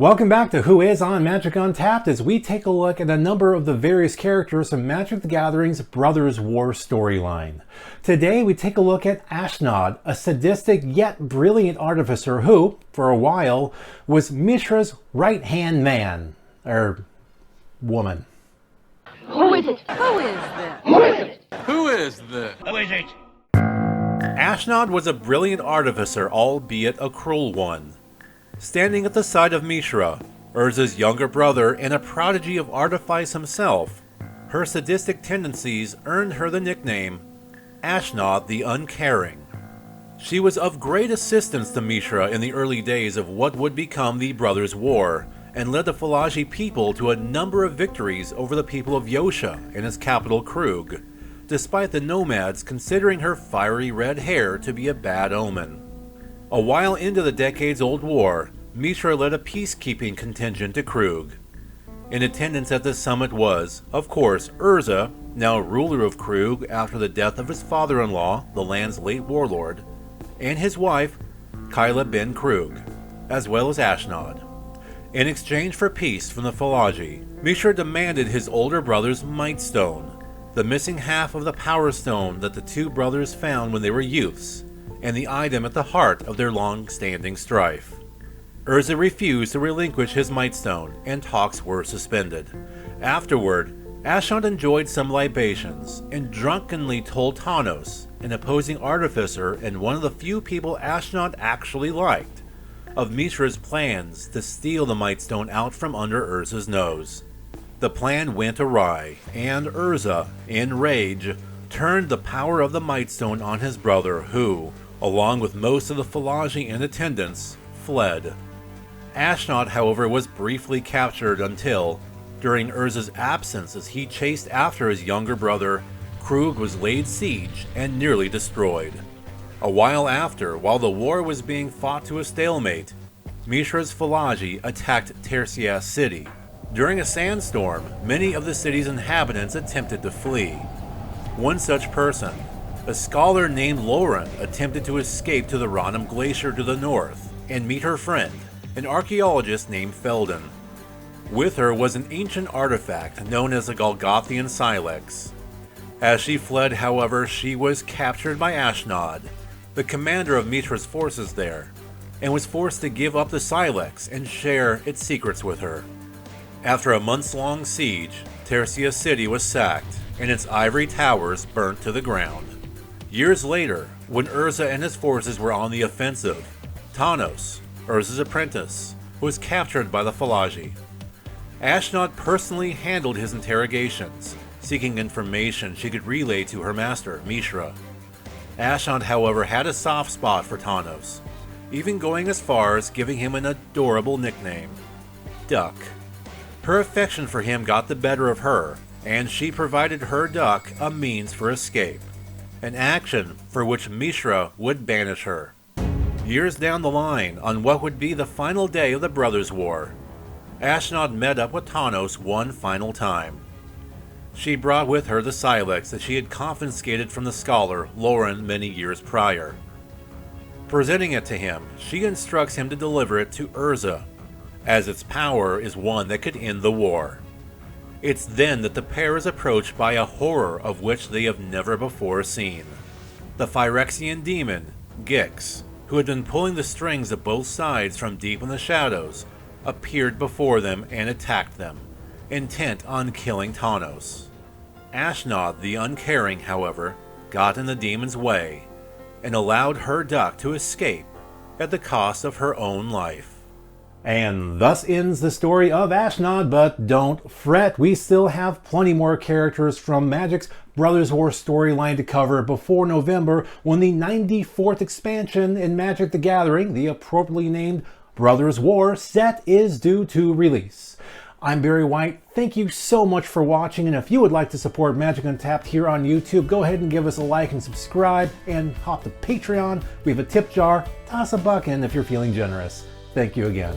Welcome back to Who Is on Magic Untapped as we take a look at a number of the various characters from Magic the Gathering's Brothers War storyline. Today we take a look at Ashnod, a sadistic yet brilliant artificer who, for a while, was Mishra's right-hand man. Woman. Who is it? Who is this? Who is it? Who is this? Who is it? Ashnod was a brilliant artificer, albeit a cruel one. Standing at the side of Mishra, Urza's younger brother and a prodigy of artifice himself, her sadistic tendencies earned her the nickname Ashnod the Uncaring. She was of great assistance to Mishra in the early days of what would become the Brothers' War, and led the Falaji people to a number of victories over the people of Yosha and its capital Krug, despite the nomads considering her fiery red hair to be a bad omen. A while into the decades-old war, Mishra led a peacekeeping contingent to Krug. In attendance at this summit was, of course, Urza, now ruler of Krug after the death of his father-in-law, the land's late warlord, and his wife, Kyla ben Krug, as well as Ashnod. In exchange for peace from the Falaji, Mishra demanded his older brother's Might Stone, the missing half of the Power Stone that the two brothers found when they were youths, and the item at the heart of their long-standing strife. Urza refused to relinquish his Might Stone, and talks were suspended. Afterward, Ashnod enjoyed some libations, and drunkenly told Tanos, an opposing artificer and one of the few people Ashnod actually liked, of Mishra's plans to steal the Might Stone out from under Urza's nose. The plan went awry, and Urza, in rage, turned the power of the Might Stone on his brother who, along with most of the Falaji in attendance, fled. Ashnod, however, was briefly captured until, during Urza's absence as he chased after his younger brother, Krug was laid siege and nearly destroyed. A while after, while the war was being fought to a stalemate, Mishra's Falaji attacked Tercias city. During a sandstorm, many of the city's inhabitants attempted to flee. One such person, a scholar named Lauren, attempted to escape to the Ranam Glacier to the north and meet her friend, an archaeologist named Felden. With her was an ancient artifact known as the Golgothian Silex. As she fled, however, she was captured by Ashnod, the commander of Mishra's forces there, and was forced to give up the Silex and share its secrets with her. After a months-long siege, Tercias city was sacked, and its ivory towers burnt to the ground. Years later, when Urza and his forces were on the offensive, Tanos, Urza's apprentice, was captured by the Falaji. Ashnod personally handled his interrogations, seeking information she could relay to her master, Mishra. Ashnod, however, had a soft spot for Tanos, even going as far as giving him an adorable nickname, Duck. Her affection for him got the better of her, and she provided her duck a means for escape, an action for which Mishra would banish her. Years down the line, on what would be the final day of the Brothers' War, Ashnod met up with Tanos one final time. She brought with her the Silex that she had confiscated from the scholar Lauren many years prior. Presenting it to him, she instructs him to deliver it to Urza, as its power is one that could end the war. It's then that the pair is approached by a horror of which they have never before seen. The Phyrexian demon, Gix, who had been pulling the strings of both sides from deep in the shadows, appeared before them and attacked them, intent on killing Tanos. Ashnod the Uncaring, however, got in the demon's way, and allowed her duck to escape at the cost of her own life. And thus ends the story of Ashnod, but don't fret, we still have plenty more characters from Magic's Brothers' War storyline to cover before November, when the 94th expansion in Magic the Gathering, the appropriately named Brothers' War set, is due to release. I'm Barry White, thank you so much for watching, and if you would like to support Magic Untapped here on YouTube, go ahead and give us a like and subscribe, and hop to Patreon. We have a tip jar, toss a buck in if you're feeling generous. Thank you again.